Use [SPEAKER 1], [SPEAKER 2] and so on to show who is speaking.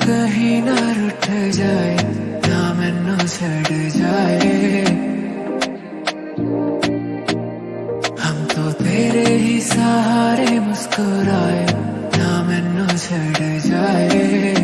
[SPEAKER 1] कहीं ना रुठ जाए ना मैनू छड़ जाए। हम तो तेरे ही सहारे मुस्कुराए ना मैनू छड़ जाए।